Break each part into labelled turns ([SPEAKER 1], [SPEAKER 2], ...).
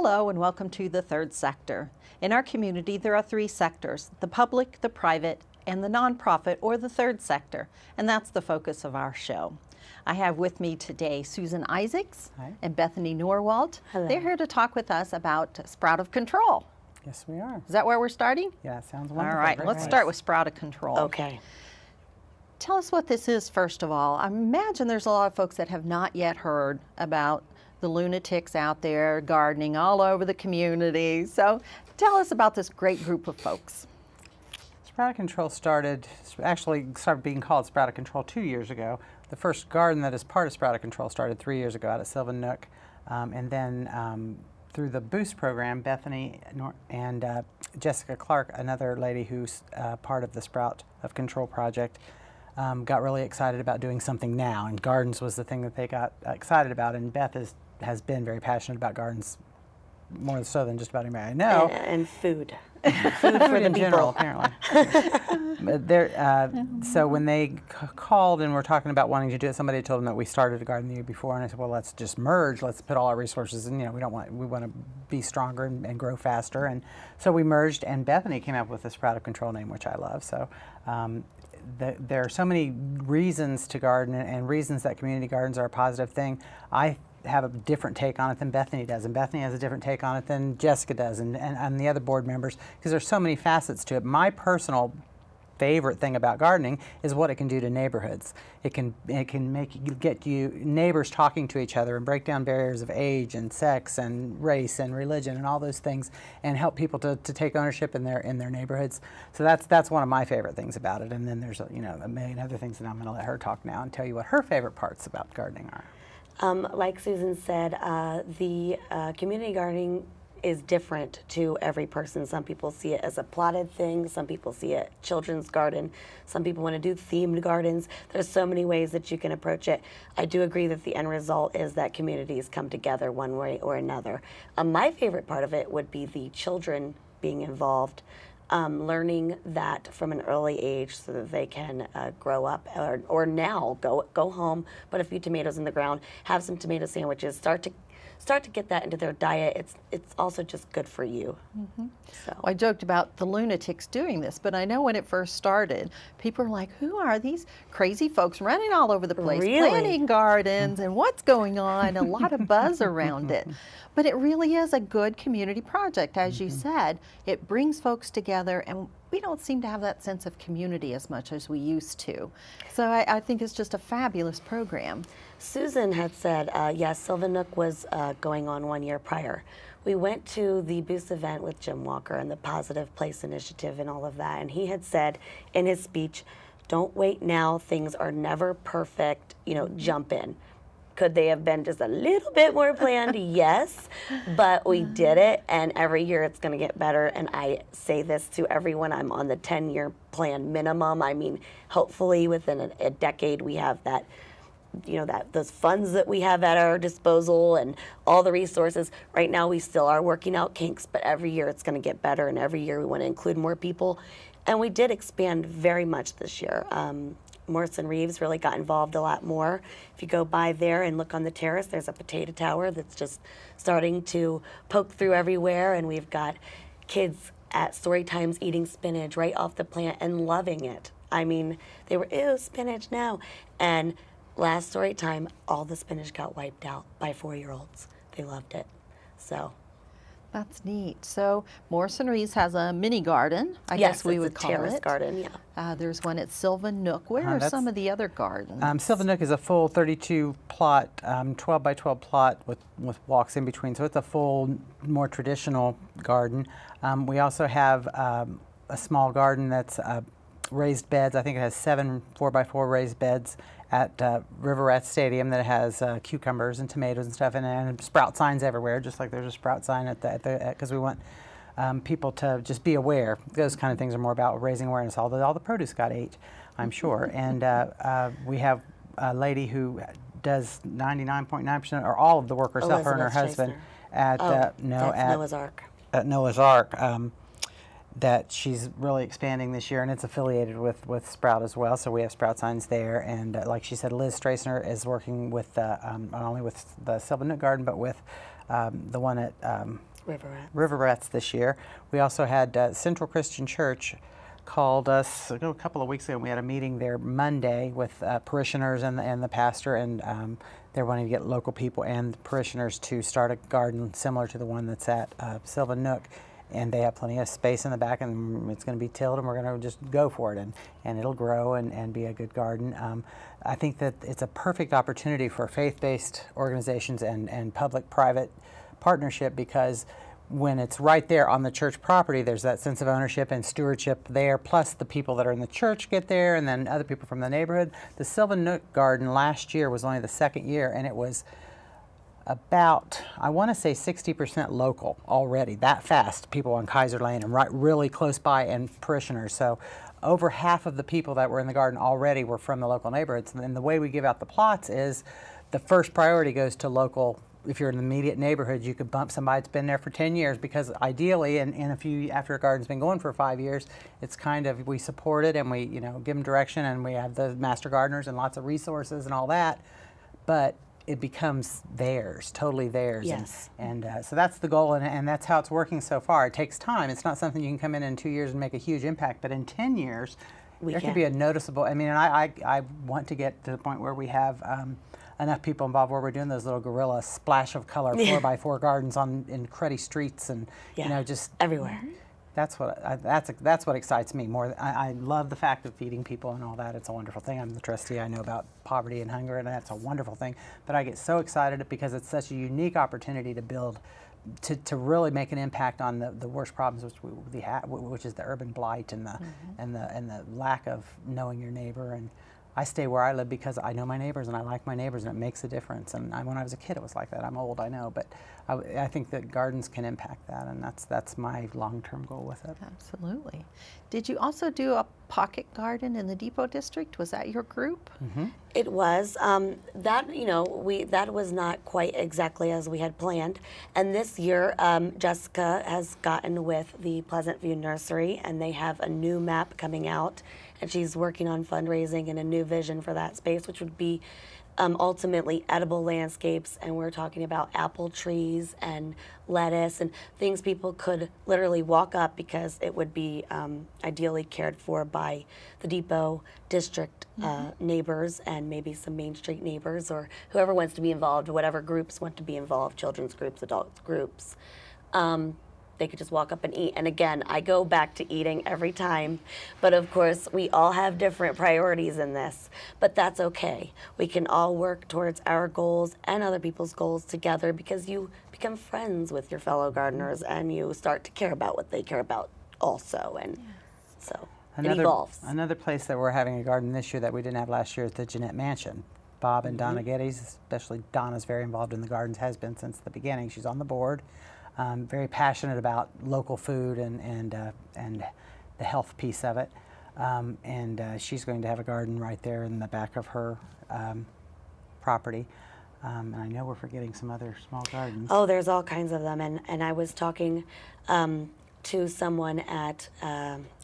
[SPEAKER 1] Hello and welcome to the third sector. In our community there are three sectors, the public, the private, and the nonprofit or the third sector, and that's the focus of our show. I have with me today Susan Isaacs and Bethany Norwalt.
[SPEAKER 2] Hello.
[SPEAKER 1] They're here to talk with us about Sprout of Control.
[SPEAKER 3] Yes, we are.
[SPEAKER 1] Is that where we're starting?
[SPEAKER 3] Yeah, sounds wonderful.
[SPEAKER 1] All right, let's start with Sprout of Control.
[SPEAKER 2] Okay.
[SPEAKER 1] Tell us what this is first of all. I imagine there's a lot of folks that have not yet heard about the lunatics out there gardening all over the community. So tell us about this great group of folks.
[SPEAKER 3] Sprout of Control started being called Sprout of Control 2 years ago. The first garden that is part of Sprout of Control started 3 years ago out at Sylvan Nook. And then through the Boost program, Bethany and Jessica Clark, another lady who's part of the Sprout of Control project, got really excited about doing something now. And gardens was the thing that they got excited about. And Beth has been very passionate about gardens, more so than just about anybody I know.
[SPEAKER 2] And food. Food for the
[SPEAKER 3] in
[SPEAKER 2] people.
[SPEAKER 3] general, apparently. So when they called and were talking about wanting to do it, somebody told them that we started a garden the year before, and I said, well, let's just merge. Let's put all our resources in. You know, we want to be stronger and grow faster, and so we merged. And Bethany came up with the Sprout of Control name, which I love. So. There are so many reasons to garden and reasons that community gardens are a positive thing. I have a different take on it than Bethany does, and Bethany has a different take on it than Jessica does, and the other board members, because there's so many facets to it. My personal favorite thing about gardening is what it can do to neighborhoods. It can get you neighbors talking to each other and break down barriers of age and sex and race and religion and all those things, and help people to take ownership in their neighborhoods. So that's one of my favorite things about it. And then there's a million other things that I'm going to let her talk now and tell you what her favorite parts about gardening are.
[SPEAKER 2] Like Susan said, the community gardening is different to every person. Some people see it as a plotted thing, some people see it children's garden, some people want to do themed gardens. There's so many ways that you can approach it. I do agree that the end result is that communities come together one way or another. My favorite part of it would be the children being involved, learning that from an early age so that they can grow up or now go home, put a few tomatoes in the ground, have some tomato sandwiches, start to get that into their diet. It's also just good for you.
[SPEAKER 1] Mm-hmm.
[SPEAKER 2] So.
[SPEAKER 1] Well, I joked about the lunatics doing this, but I know when it first started, people were like, who are these crazy folks running all over the place,
[SPEAKER 2] Really?
[SPEAKER 1] planting gardens, and what's going on? A lot of buzz around it. But it really is a good community project, as you said. It brings folks together, and we don't seem to have that sense of community as much as we used to. So I think it's just a fabulous program.
[SPEAKER 2] Susan had said, yes, Sylvan Nook was going on 1 year prior. We went to the Boost event with Jim Walker and the Positive Place Initiative and all of that, and he had said in his speech, don't wait now, things are never perfect, jump in. Could they have been just a little bit more planned? Yes, but we did it, and every year it's going to get better. And I say this to everyone, I'm on the 10-year plan minimum. I mean, hopefully within a decade we have that, those funds that we have at our disposal and all the resources. Right now we still are working out kinks, but every year it's going to get better, and every year we want to include more people. And we did expand very much this year. Morrison Reeves really got involved a lot more. If you go by there and look on the terrace, there's a potato tower that's just starting to poke through everywhere, and we've got kids at story times eating spinach right off the plant and loving it. I mean, they were, ew, spinach now. And last story time, all the spinach got wiped out by 4-year-olds. They loved it. So.
[SPEAKER 1] That's neat. So Morrison Reeves has a mini garden, I guess we would call it. Yes,
[SPEAKER 2] it's a terrace garden, yeah.
[SPEAKER 1] There's one at Sylvan Nook. Where are some of the other gardens?
[SPEAKER 3] Sylvan Nook is a full 32 plot, 12 by 12 plot with walks in between. So it's a full, more traditional garden. We also have a small garden that's raised beds. I think it has 7 4x4 raised beds at River Rat Stadium that has cucumbers and tomatoes and stuff, and sprout signs everywhere, just like there's a sprout sign because we want people to just be aware. Those kind of things are more about raising awareness. All the produce got ate, I'm sure. And we have a lady who does 99.9% or all of the work herself, her and her husband, at
[SPEAKER 2] Noah's Ark.
[SPEAKER 3] At Noah's Ark. That she's really expanding this year, and it's affiliated with Sprout as well. So we have Sprout signs there, and like she said, Liz Strassner is working with not only with the Sylvan Nook Garden, but with the one at
[SPEAKER 2] River Rats.
[SPEAKER 3] this year. We also had Central Christian Church called us a couple of weeks ago. We had a meeting there Monday with parishioners and the pastor, and they're wanting to get local people and parishioners to start a garden similar to the one that's at Sylvan Nook. And they have plenty of space in the back, and it's going to be tilled, and we're going to just go for it, and it'll grow and be a good garden. I think that it's a perfect opportunity for faith-based organizations and public-private partnership, because when it's right there on the church property, there's that sense of ownership and stewardship there, plus the people that are in the church get there, and then other people from the neighborhood. The Sylvan Nook Garden last year was only the second year, and it was about, I want to say 60% local already, that fast, people on Kaiser Lane and right really close by, and parishioners. So over half of the people that were in the garden already were from the local neighborhoods. And the way we give out the plots is the first priority goes to local. If you're in the immediate neighborhood, you could bump somebody that's been there for 10 years, because ideally, after a garden's been going for 5 years, it's kind of, we support it and we give them direction, and we have the master gardeners and lots of resources and all that, but it becomes theirs, totally theirs.
[SPEAKER 2] Yes.
[SPEAKER 3] And so that's the goal, and that's how it's working so far. It takes time. It's not something you can come in 2 years and make a huge impact, but in 10 years, there could be a noticeable, I mean, and I want to get to the point where we have enough people involved where we're doing those little guerrilla splash of color 4x4 gardens in cruddy streets, and just
[SPEAKER 2] everywhere.
[SPEAKER 3] That's what excites me more. I love the fact of feeding people and all that. It's a wonderful thing. I'm the trustee. I know about poverty and hunger, and that's a wonderful thing. But I get so excited because it's such a unique opportunity to build, to really make an impact on the worst problems which is the urban blight and the lack of knowing your neighbor. And I stay where I live because I know my neighbors and I like my neighbors, and it makes a difference. And when I was a kid, it was like that. I'm old, I know, but I think that gardens can impact that, and that's my long-term goal with it.
[SPEAKER 1] Absolutely. Did you also do a pocket garden in the Depot District? Was that your group?
[SPEAKER 3] Mm-hmm.
[SPEAKER 2] It was. That was not quite exactly as we had planned. And this year, Jessica has gotten with the Pleasant View Nursery, and they have a new map coming out, and she's working on fundraising and a new vision for that space, which would be ultimately edible landscapes. And we're talking about apple trees and lettuce and things people could literally walk up, because it would be ideally cared for by the Depot District neighbors, and maybe some Main Street neighbors, or whoever wants to be involved, whatever groups want to be involved, children's groups, adult groups. They could just walk up and eat. And again, I go back to eating every time. But of course, we all have different priorities in this. But that's okay. We can all work towards our goals and other people's goals together, because you become friends with your fellow gardeners, and you start to care about what they care about also. And so it evolves.
[SPEAKER 3] Another place that we're having a garden this year that we didn't have last year is the Jeanette Mansion. Bob and Donna Geddes, especially Donna's very involved in the gardens, has been since the beginning. She's on the board. Very passionate about local food and the health piece of it, and she's going to have a garden right there in the back of her property. And I know we're forgetting some other small gardens.
[SPEAKER 2] Oh, there's all kinds of them. And I was talking to someone at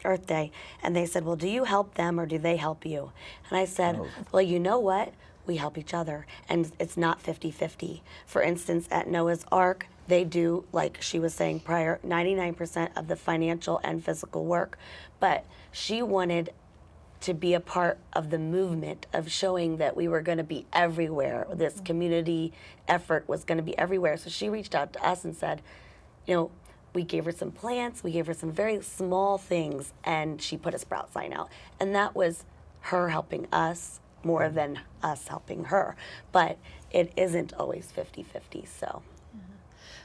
[SPEAKER 2] Earth Day, and they said, well, do you help them or do they help you? And I said, well, you know what? We help each other, and it's not 50-50. For instance, at Noah's Ark, they do, like she was saying prior, 99% of the financial and physical work, but she wanted to be a part of the movement of showing that we were going to be everywhere. This community effort was going to be everywhere. So she reached out to us and said, we gave her some plants, we gave her some very small things, and she put a sprout sign out. And that was her helping us more than us helping her. But it isn't always 50-50, so.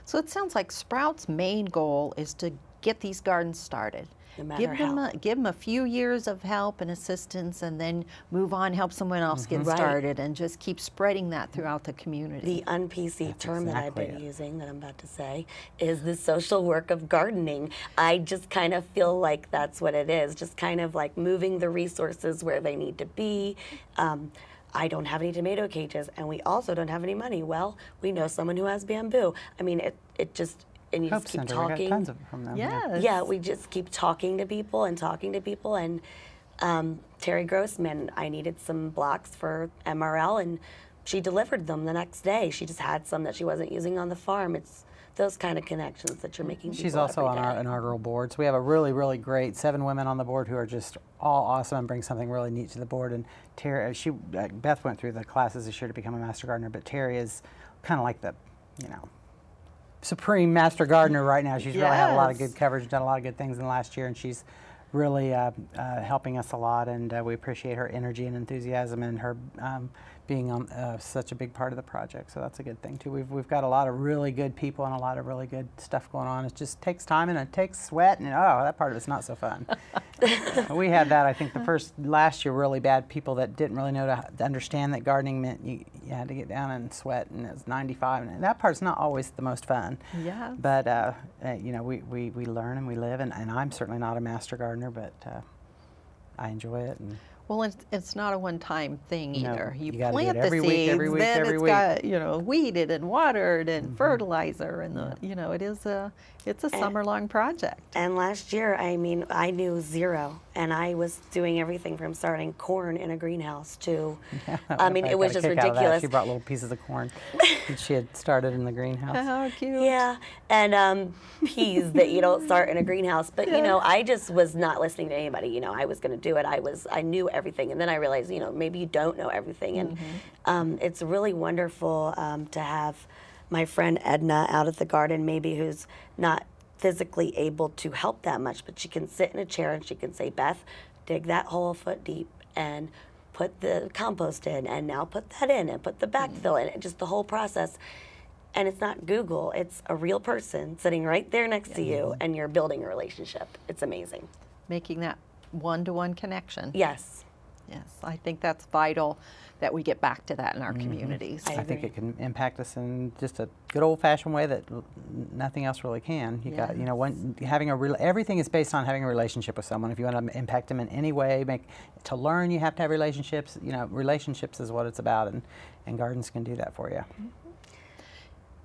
[SPEAKER 1] So it sounds like Sprout's main goal is to get these gardens started.
[SPEAKER 2] No matter how.
[SPEAKER 1] Give them a few years of help and assistance, and then move on, help someone else get started, and just keep spreading that throughout the community.
[SPEAKER 2] The un-PC term that I've been using, that I'm about to say, is the social work of gardening. I just kind of feel like that's what it is, just kind of like moving the resources where they need to be. I don't have any tomato cages, and we also don't have any money. Well, we know someone who has bamboo. I mean, it just, and you
[SPEAKER 3] Hope
[SPEAKER 2] just keep
[SPEAKER 3] Center,
[SPEAKER 2] talking.
[SPEAKER 3] We got tons of from them.
[SPEAKER 1] Yes.
[SPEAKER 2] Yeah, we just keep talking to people and talking to people. And Terry Grossman, I needed some blocks for MRL, and she delivered them the next day. She just had some that she wasn't using on the farm. It's those kind of connections that you're making.
[SPEAKER 3] She's
[SPEAKER 2] people
[SPEAKER 3] also on
[SPEAKER 2] every
[SPEAKER 3] our
[SPEAKER 2] day.
[SPEAKER 3] inaugural board. So we have a really, really great 7 women on the board who are just all awesome and bring something really neat to the board. And Terry, Beth went through the classes this year to become a master gardener, but Terry is kind of like the, supreme master gardener right now. She's really had a lot of good coverage, done a lot of good things in the last year, and she's really helping us a lot, and we appreciate her energy and enthusiasm and her being on such a big part of the project. So that's a good thing too. We've got a lot of really good people and a lot of really good stuff going on. It just takes time and it takes sweat, and that part of it's not so fun. We had that, I think, last year really bad, people that didn't really know to understand that gardening meant you had to get down and sweat, and it's 95, and that part's not always the most fun.
[SPEAKER 1] Yeah.
[SPEAKER 3] But we learn and we live, and I'm certainly not a master gardener, but I enjoy it. And
[SPEAKER 1] well, it's not a one-time thing
[SPEAKER 3] No,
[SPEAKER 1] either.
[SPEAKER 3] you
[SPEAKER 1] You
[SPEAKER 3] gotta do it
[SPEAKER 1] plant the
[SPEAKER 3] every week,
[SPEAKER 1] seeds,
[SPEAKER 3] every week,
[SPEAKER 1] then
[SPEAKER 3] every
[SPEAKER 1] it's
[SPEAKER 3] week.
[SPEAKER 1] got weeded and watered and fertilizer, and it's a summer-long project.
[SPEAKER 2] And last year, I mean, I knew zero, and I was doing everything from starting corn in a greenhouse to, I mean, it was just ridiculous.
[SPEAKER 3] She brought little pieces of corn that she had started in the greenhouse.
[SPEAKER 1] How cute!
[SPEAKER 2] Yeah, and peas that you don't start in a greenhouse. But I just was not listening to anybody. I was going to do it. I knew everything, and then I realized, maybe you don't know everything, and it's really wonderful to have my friend Edna out at the garden, maybe who's not physically able to help that much, but she can sit in a chair and she can say, Beth, dig that hole a foot deep and put the compost in, and now put that in and put the backfill in, and just the whole process. And it's not Google, it's a real person sitting right there next to you, and you're building a relationship. It's amazing.
[SPEAKER 1] Making that one-to-one connection.
[SPEAKER 2] Yes.
[SPEAKER 1] Yes, I think that's vital that we get back to that in our communities.
[SPEAKER 3] I think it can impact us in just a good old-fashioned way that nothing else really can. You got, everything is based on having a relationship with someone. If you want to impact them in any way, to learn, you have to have relationships. Relationships is what it's about, and gardens can do that for you.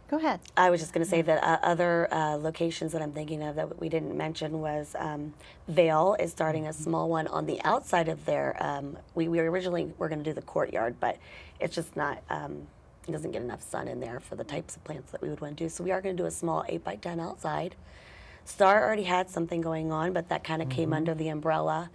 [SPEAKER 1] Go ahead.
[SPEAKER 2] I was just going to say that other locations that I'm thinking of that we didn't mention was Vale is starting a small one on the outside of their, we originally were going to do the courtyard, but it's just not, it doesn't get enough sun in there for the types of plants that we would want to do. So we are going to do a small 8x10 outside. Star already had something going on, but that kind of came under the umbrella.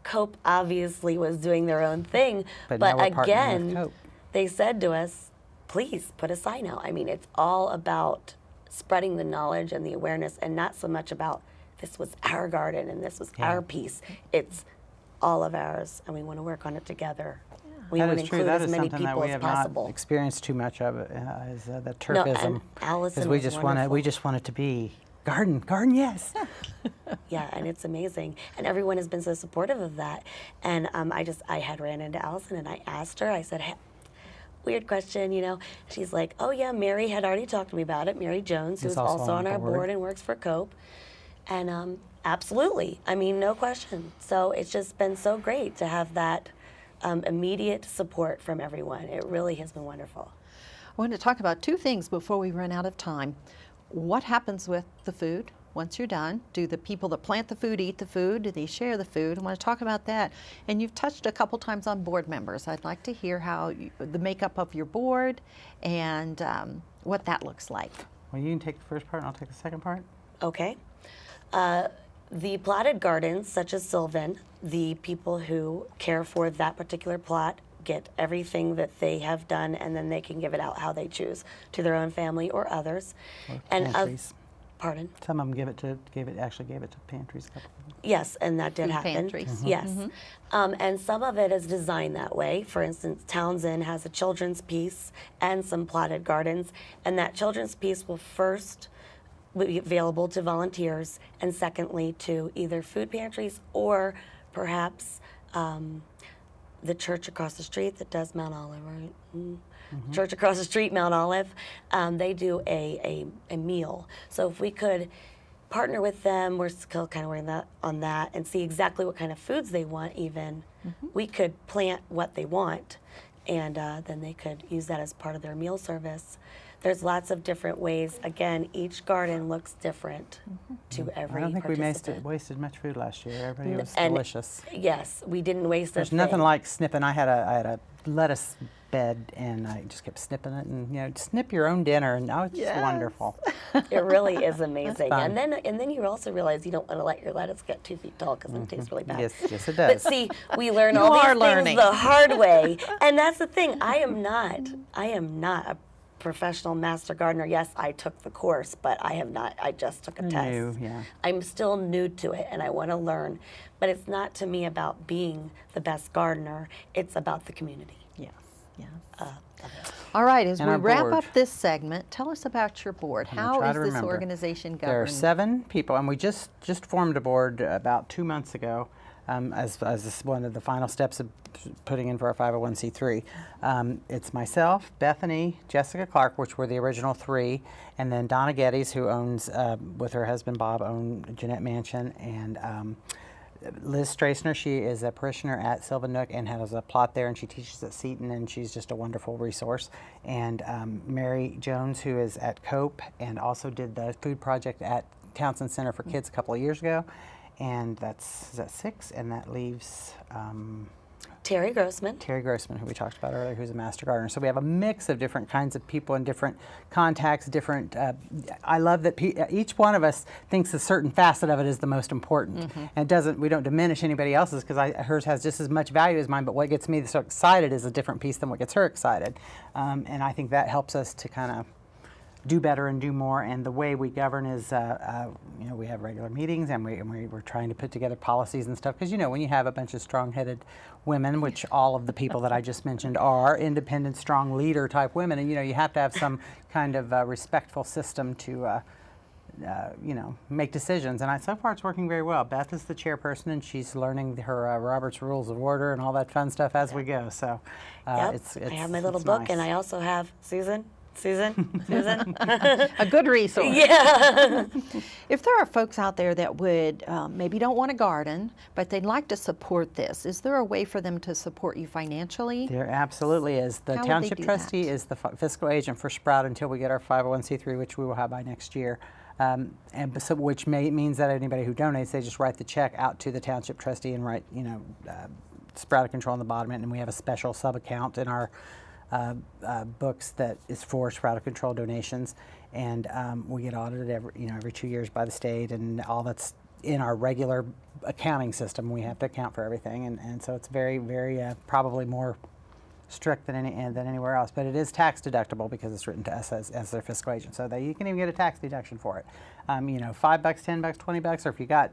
[SPEAKER 2] Cope obviously was doing their own thing,
[SPEAKER 3] But now we're partnering with
[SPEAKER 2] again,
[SPEAKER 3] Cope.
[SPEAKER 2] they said to us, please put a sign out. I mean, it's all about spreading the knowledge and the awareness, and not so much about this was our garden and this was our piece. It's all of ours, and we want to work on it together. We
[SPEAKER 3] That
[SPEAKER 2] want
[SPEAKER 3] is
[SPEAKER 2] to
[SPEAKER 3] true.
[SPEAKER 2] include
[SPEAKER 3] That
[SPEAKER 2] as
[SPEAKER 3] is
[SPEAKER 2] many
[SPEAKER 3] something that
[SPEAKER 2] people
[SPEAKER 3] we
[SPEAKER 2] as
[SPEAKER 3] have
[SPEAKER 2] possible.
[SPEAKER 3] not experienced too much of, is the
[SPEAKER 2] No,
[SPEAKER 3] turfism.
[SPEAKER 2] and Allison
[SPEAKER 3] we
[SPEAKER 2] was
[SPEAKER 3] just
[SPEAKER 2] wonderful.
[SPEAKER 3] we just want it to be garden, yes.
[SPEAKER 2] Yeah, and it's amazing, and everyone has been so supportive of that. And I had ran into Allison, and I asked her. I said, hey, weird question, She's like, oh yeah, Mary had already talked to me about it. Mary Jones, who's also on our board and works for Cope. And absolutely, I mean, no question. So it's just been so great to have that immediate support from everyone. It really has been wonderful.
[SPEAKER 1] I want to talk about two things before we run out of time. What happens with the food once you're done? Do the people that plant the food eat the food? Do they share the food? I want to talk about that. And you've touched a couple times on board members. I'd like to hear how the makeup of your board and what that looks like.
[SPEAKER 3] Well, you can take the first part and I'll take the second part.
[SPEAKER 2] Okay. The plotted gardens, such as Sylvan, the people who care for that particular plot get everything that they have done, and then they can give it out how they choose to their own family or others.
[SPEAKER 3] Or
[SPEAKER 2] And
[SPEAKER 3] pantries.
[SPEAKER 2] pardon?
[SPEAKER 3] Some of them actually gave it to pantries. A couple of them.
[SPEAKER 2] Yes, and that did
[SPEAKER 1] Food
[SPEAKER 2] happen.
[SPEAKER 1] pantries.
[SPEAKER 2] Yes. And some of it is designed that way. For instance, Townsend has a children's piece and some plotted gardens, and that children's piece will first be available to volunteers, and secondly to either food pantries or perhaps the church across the street that does Mount Olive, right? Church across the street, Mount Olive, they do a meal. So if we could partner with them, we're still kind of working on that, and see exactly what kind of foods they want even. We could plant what they want, and then they could use that as part of their meal service. There's lots of different ways. Again, each garden looks different to every
[SPEAKER 3] I don't think we
[SPEAKER 2] participant.
[SPEAKER 3] wasted much food last year. Everybody was
[SPEAKER 2] And
[SPEAKER 3] delicious.
[SPEAKER 2] Yes, we didn't waste a
[SPEAKER 3] There's
[SPEAKER 2] thing.
[SPEAKER 3] nothing like snipping. I had a lettuce bed, and I just kept snipping it, and snip your own dinner, and it's just
[SPEAKER 1] Yes.
[SPEAKER 3] wonderful.
[SPEAKER 2] It really is amazing.
[SPEAKER 3] fun.
[SPEAKER 2] And then you also realize you don't want to let your lettuce get 2 feet tall because it tastes really bad.
[SPEAKER 3] Yes, yes, it
[SPEAKER 2] But
[SPEAKER 3] does.
[SPEAKER 2] see, we learn
[SPEAKER 1] You
[SPEAKER 2] all these
[SPEAKER 1] are
[SPEAKER 2] things
[SPEAKER 1] learning.
[SPEAKER 2] the hard way, and that's the thing. I am not a professional master gardener. Yes, I took the course, but I have not. I just took a test.
[SPEAKER 3] New, yeah.
[SPEAKER 2] I'm still new to it, and I want to learn. But it's not to me about being the best gardener. It's about the community.
[SPEAKER 1] Yes, yes.
[SPEAKER 2] Uh,
[SPEAKER 1] All right, as
[SPEAKER 3] And
[SPEAKER 1] we
[SPEAKER 3] our
[SPEAKER 1] wrap
[SPEAKER 3] board.
[SPEAKER 1] up this segment, tell us about your board. How
[SPEAKER 3] try
[SPEAKER 1] is
[SPEAKER 3] to
[SPEAKER 1] this
[SPEAKER 3] remember.
[SPEAKER 1] organization
[SPEAKER 3] There are
[SPEAKER 1] governed?
[SPEAKER 3] 7 people, and we just formed a board about 2 months ago, as this is one of the final steps of putting in for our 501c3. It's myself, Bethany, Jessica Clark, which were the original 3, and then Donna Geddes, who owns, with her husband Bob, own Jeanette Mansion, and Liz Strassner. She is a parishioner at Sylvan Nook and has a plot there, and she teaches at Seton, and she's just a wonderful resource. And Mary Jones, who is at Cope and also did the food project at Townsend Center for Kids a couple of years ago. And is that 6? And that leaves
[SPEAKER 2] Terry Grossman.
[SPEAKER 3] Terry Grossman, who we talked about earlier, who's a master gardener. So we have a mix of different kinds of people and different contacts, different, I love that each one of us thinks a certain facet of it is the most important. And we don't diminish anybody else's, because hers has just as much value as mine, but what gets me so excited is a different piece than what gets her excited. And I think that helps us to kind of do better and do more. And the way we govern is, we have regular meetings, and we're trying to put together policies and stuff. Because when you have a bunch of strong-headed women, which all of the people that I just mentioned are independent, strong leader type women, and you have to have some kind of respectful system to make decisions. And so far it's working very well. Beth is the chairperson, and she's learning her Robert's Rules of Order and all that fun stuff as we go. So
[SPEAKER 2] Yep.
[SPEAKER 3] it's
[SPEAKER 2] I have my little
[SPEAKER 3] it's
[SPEAKER 2] book,
[SPEAKER 3] nice.
[SPEAKER 2] and I also have Susan.
[SPEAKER 1] A good resource.
[SPEAKER 2] Yeah.
[SPEAKER 1] If there are folks out there that would maybe don't want to garden, but they'd like to support this, is there a way for them to support you financially?
[SPEAKER 3] There absolutely is. The
[SPEAKER 1] How would they
[SPEAKER 3] township
[SPEAKER 1] do
[SPEAKER 3] trustee
[SPEAKER 1] that?
[SPEAKER 3] is the fiscal agent for Sprout until we get our 501c3, which we will have by next year. Which means that anybody who donates, they just write the check out to the township trustee and write, Sprout Control on the bottom, and we have a special sub account in our books that is for Sprout Control donations, and we get audited every 2 years by the state, and all that's in our regular accounting system. We have to account for everything, and so it's very, very probably more strict than anywhere else. But it is tax deductible because it's written to us as their fiscal agent, so that you can even get a tax deduction for it. $5, $10, $20, or if you got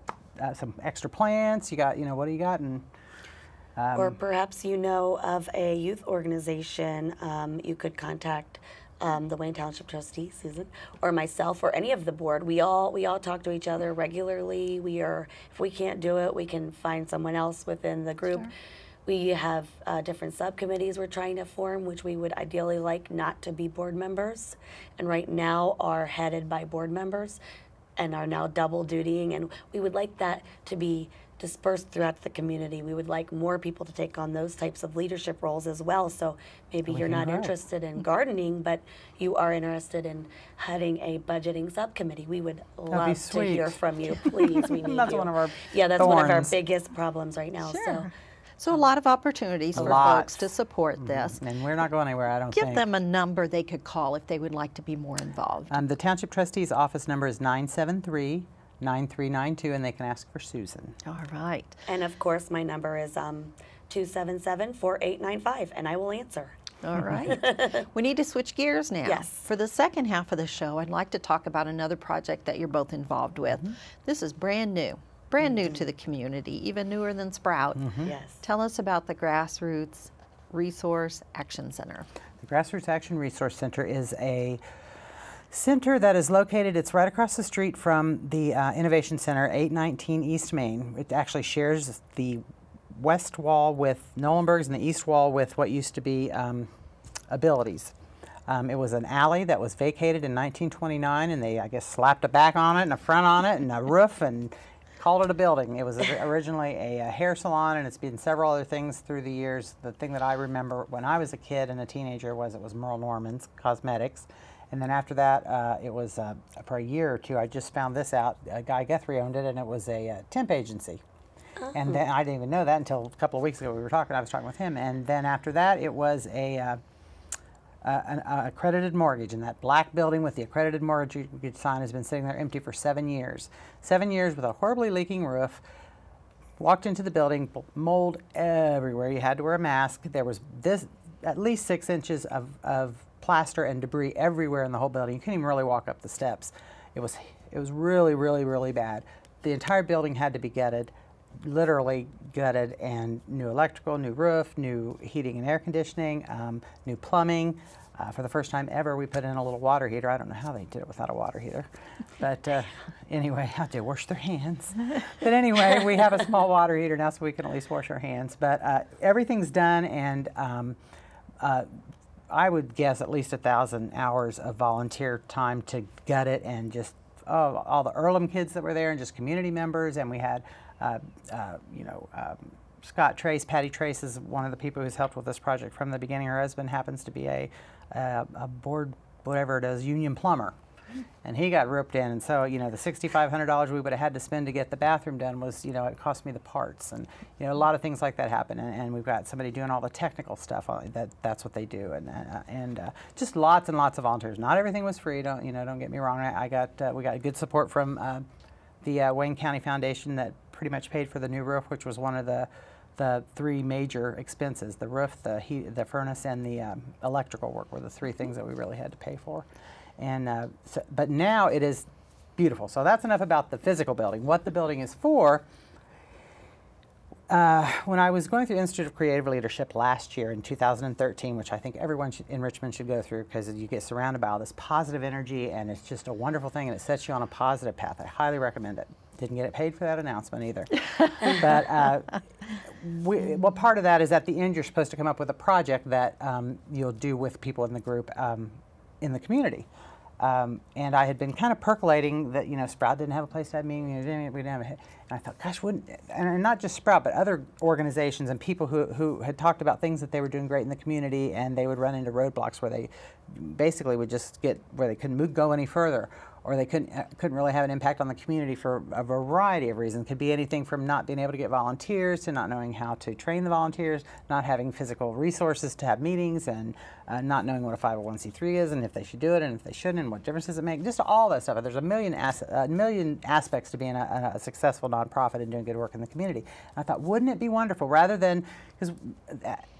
[SPEAKER 3] some extra plants, you got what do you got, and
[SPEAKER 2] Or perhaps you know of a youth organization, you could contact the Wayne Township Trustees, Susan, or myself, or any of the board. We all talk to each other regularly. If we can't do it, we can find someone else within the group.
[SPEAKER 1] Sure.
[SPEAKER 2] We have different subcommittees we're trying to form, which we would ideally like not to be board members, and right now are headed by board members and are now double dutying, and we would like that to be dispersed throughout the community. We would like more people to take on those types of leadership roles as well. So maybe you're
[SPEAKER 3] can
[SPEAKER 2] not
[SPEAKER 3] grow.
[SPEAKER 2] interested in gardening, but you are interested in heading a budgeting subcommittee. We would
[SPEAKER 3] be
[SPEAKER 2] love to
[SPEAKER 3] sweet.
[SPEAKER 2] hear from you. Please, we need
[SPEAKER 3] That's
[SPEAKER 2] you.
[SPEAKER 3] one of our
[SPEAKER 2] that's one of our
[SPEAKER 3] thorns.
[SPEAKER 2] biggest problems right now.
[SPEAKER 1] Sure. So a lot of opportunities for
[SPEAKER 3] lot.
[SPEAKER 1] folks to support this.
[SPEAKER 3] and we're not going anywhere, I don't
[SPEAKER 1] Give
[SPEAKER 3] think.
[SPEAKER 1] them a number they could call if they would like to be more involved.
[SPEAKER 3] The Township Trustees office number is 973-9392, and they can ask for Susan.
[SPEAKER 1] All right.
[SPEAKER 2] And of course, my number is 277-4895, and I will answer.
[SPEAKER 1] All right. We need to switch gears now.
[SPEAKER 2] Yes.
[SPEAKER 1] For the second half of the show, I'd like to talk about another project that you're both involved with. This is brand new to the community, even newer than Sprout.
[SPEAKER 2] Yes.
[SPEAKER 1] Tell us about the Grassroots Resource Action Center.
[SPEAKER 3] The Grassroots Action Resource Center is a center that is located, it's right across the street from the Innovation Center, 819 East Main. It actually shares the west wall with Nolenberg's and the east wall with what used to be Abilities. It was an alley that was vacated in 1929, and they, I guess, slapped a back on it and a front on it and a roof and called it a building. It was originally a hair salon, and it's been several other things through the years. The thing that I remember when I was a kid and a teenager was it was Merle Norman's Cosmetics. And then after that, it was for a year or two, I just found this out. Guy Guthrie owned it, and it was a temp agency. And then I didn't even know that until a couple of weeks ago. I was talking with him, and then after that, it was an accredited mortgage, and that black building with the accredited mortgage sign has been sitting there empty for 7 years. 7 years with a horribly leaking roof. Walked into the building, mold everywhere. You had to wear a mask. There was at least 6 inches of plaster and debris everywhere in the whole building. You couldn't even really walk up the steps. It was really, really, really bad. The entire building had to be gutted, literally gutted, and new electrical, new roof, new heating and air conditioning, new plumbing. For the first time ever, we put in a little water heater. I don't know how they did it without a water heater. But anyway, how to wash their hands. But anyway, we have a small water heater now so we can at least wash our hands. But everything's done, and I would guess at least 1,000 hours of volunteer time to gut it, and just all the Earlham kids that were there, and just community members. And we had, Scott Trace, Patty Trace is one of the people who's helped with this project from the beginning. Her husband happens to be a board, whatever it is, union plumber. And he got roped in, and so, the $6,500 we would have had to spend to get the bathroom done was, it cost me the parts, and a lot of things like that happen. And we've got somebody doing all the technical stuff. That's what they do, and just lots and lots of volunteers. Not everything was free. Don't get me wrong. We got good support from the Wayne County Foundation that pretty much paid for the new roof, which was one of the 3 major expenses. The roof, the heat, the furnace, and the electrical work were the 3 things that we really had to pay for. And but now it is beautiful. So that's enough about the physical building. What the building is for, when I was going through Institute of Creative Leadership last year in 2013, which I think everyone in Richmond should go through, because you get surrounded by all this positive energy, and it's just a wonderful thing, and it sets you on a positive path. I highly recommend it. Didn't get it paid for that announcement either. But well, part of that is at the end you're supposed to come up with a project that you'll do with people in the group in the community. And I had been kind of percolating that, Sprout didn't have a place to have meetings, we didn't have and I thought, gosh, and not just Sprout, but other organizations and people who had talked about things that they were doing great in the community, and they would run into roadblocks where they basically would just where they couldn't go any further, or they couldn't really have an impact on the community for a variety of reasons. It could be anything from not being able to get volunteers, to not knowing how to train the volunteers, not having physical resources to have meetings, and not knowing what a 501c3 is, and if they should do it, and if they shouldn't, and what difference does it make. Just all that stuff. There's a million aspects to being a successful nonprofit and doing good work in the community. And I thought, wouldn't it be wonderful, rather than, because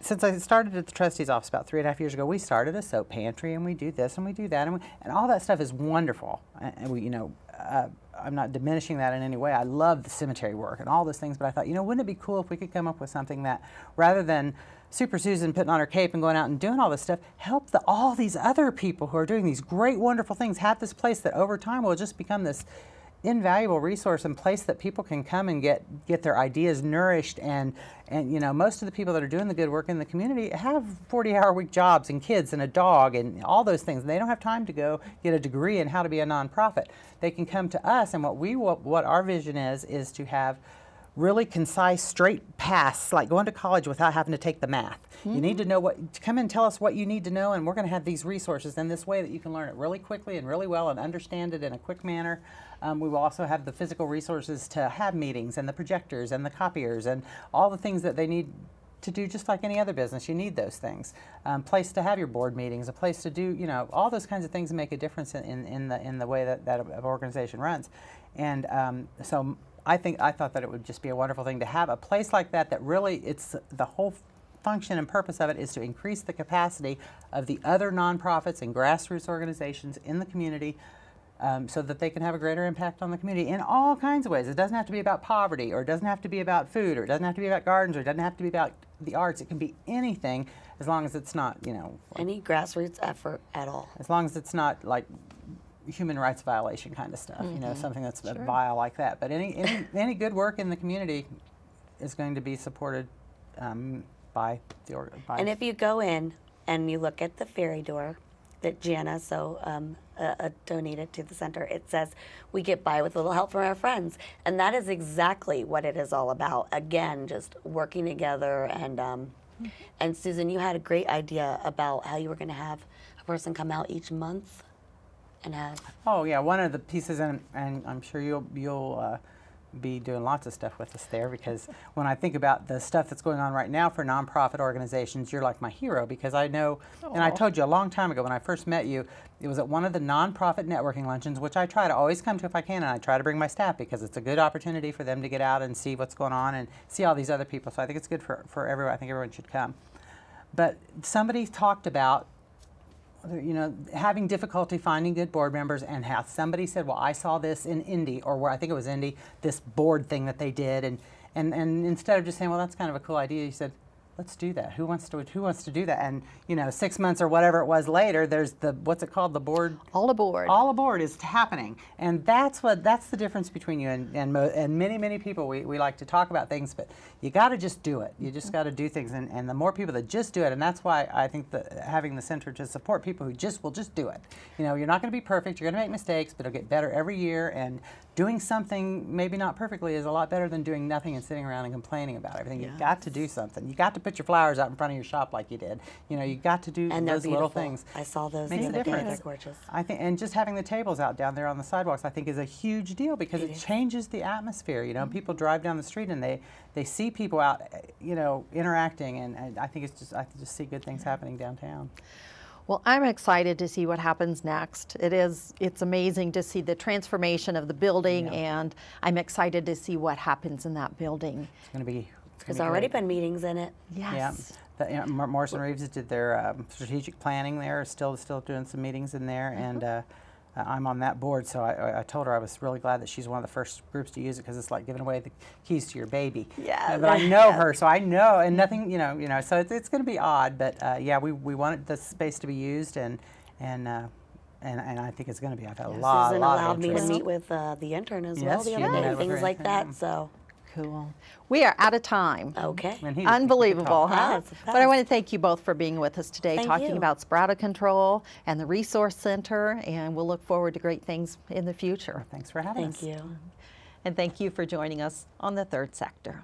[SPEAKER 3] since I started at the trustee's office about 3.5 years ago, we started a soap pantry, and we do this and we do that, and all that stuff is wonderful. And we, I'm not diminishing that in any way. I love the cemetery work and all those things, but I thought, wouldn't it be cool if we could come up with something that, rather than Super Susan putting on her cape and going out and doing all this stuff, help all these other people who are doing these great, wonderful things have this place that over time will just become this invaluable resource and place that people can come and get their ideas nourished, and most of the people that are doing the good work in the community have 40-hour-week jobs and kids and a dog and all those things, and they don't have time to go get a degree in how to be a nonprofit. They can come to us, and what our vision is to have really concise, straight paths, like going to college without having to take the math. Mm-hmm. You need to know come and tell us what you need to know, and we're going to have these resources in this way that you can learn it really quickly and really well and understand it in a quick manner. We will also have the physical resources to have meetings, and the projectors and the copiers and all the things that they need to do, just like any other business. You need those things. Place to have your board meetings, a place to do, all those kinds of things make a difference in the way that an organization runs. And so I thought that it would just be a wonderful thing to have a place like that really, it's the whole function and purpose of it is to increase the capacity of the other nonprofits and grassroots organizations in the community, so that they can have a greater impact on the community in all kinds of ways. It doesn't have to be about poverty, or it doesn't have to be about food, or it doesn't have to be about gardens, or it doesn't have to be about the arts. It can be anything, as long as it's not,
[SPEAKER 2] any grassroots effort at all.
[SPEAKER 3] As long as it's not like human rights violation kind of stuff, something that's vile like that. But any good work in the community is going to be supported by the organization.
[SPEAKER 2] And if you go in and you look at the ferry door that Jana donated to the center, it says, "We get by with a little help from our friends." And that is exactly what it is all about. Again, just working together. And Susan, you had a great idea about how you were going to have a person come out each month and have.
[SPEAKER 3] Oh yeah, one of the pieces, and I'm sure you'll be doing lots of stuff with us there, because when I think about the stuff that's going on right now for nonprofit organizations, you're like my hero, because I know, and I told you a long time ago when I first met you, it was at one of the nonprofit networking luncheons, which I try to always come to if I can, and I try to bring my staff because it's a good opportunity for them to get out and see what's going on and see all these other people. So I think it's good for everyone. I think everyone should come. But somebody talked about, you know, having difficulty finding good board members, and how somebody said, well, I saw this in Indy, or where I think it was Indy, this board thing that they did, and instead of just saying, well, that's kind of a cool idea, you said, let's do that. Who wants to do that? And you know, 6 months or whatever it was later, there's the, what's it called, the board?
[SPEAKER 1] All Aboard.
[SPEAKER 3] All Aboard is happening, and that's the difference between you and many people. We like to talk about things, but you got to just do it. You just got to do things, and the more people that just do it, and that's why I think that having the center to support people who will just do it. You know, you're not going to be perfect. You're going to make mistakes, but it'll get better every year. And doing something maybe not perfectly is a lot better than doing nothing and sitting around and complaining about everything. You've got to do something. You got to put your flowers out in front of your shop like you did. You know, you got to do those little things.
[SPEAKER 2] I saw those
[SPEAKER 3] Makes
[SPEAKER 2] the
[SPEAKER 3] a
[SPEAKER 2] other day.
[SPEAKER 3] difference.
[SPEAKER 2] They're gorgeous.
[SPEAKER 3] I think, and just having the tables out down there on the sidewalks, I think, is a huge deal, because it changes the atmosphere. You know, people drive down the street and they see people out, you know, interacting, and I think I just see good things happening downtown.
[SPEAKER 1] Well, I'm excited to see what happens next. It's amazing to see the transformation of the building, and I'm excited to see what happens in that building.
[SPEAKER 3] It's going to be.
[SPEAKER 2] There's already been meetings in it.
[SPEAKER 1] Yes.
[SPEAKER 3] Yeah. Morrison Reeves did their strategic planning there. Still doing some meetings in there, and I'm on that board. So I told her I was really glad that she's one of the first groups to use it, because it's like giving away the keys to your baby.
[SPEAKER 1] Yeah.
[SPEAKER 3] But I know her, so I know, and nothing, you know. So it's going to be odd, but yeah, we wanted the space to be used, and I think it's going to be. I've had a lot.
[SPEAKER 2] Susan
[SPEAKER 3] lot
[SPEAKER 2] allowed
[SPEAKER 3] of
[SPEAKER 2] me to
[SPEAKER 3] interest.
[SPEAKER 2] meet with the intern as well
[SPEAKER 3] Yes,
[SPEAKER 2] the
[SPEAKER 3] she
[SPEAKER 2] other
[SPEAKER 3] did.
[SPEAKER 2] day.
[SPEAKER 3] That was
[SPEAKER 2] Things
[SPEAKER 3] very
[SPEAKER 2] like that.
[SPEAKER 3] interesting.
[SPEAKER 2] So
[SPEAKER 1] Cool. We are out of time.
[SPEAKER 2] okay.
[SPEAKER 3] And he
[SPEAKER 1] Unbelievable,
[SPEAKER 3] could talk.
[SPEAKER 1] huh?
[SPEAKER 2] Yes,
[SPEAKER 1] But I want to thank you both for being with us today,
[SPEAKER 2] Thank
[SPEAKER 1] talking
[SPEAKER 2] you.
[SPEAKER 1] about Sprout Control and the Resource Center, and we'll look forward to great things in the future.
[SPEAKER 3] Thanks for having us.
[SPEAKER 2] Thank you.
[SPEAKER 1] And thank you for joining us on the Third Sector.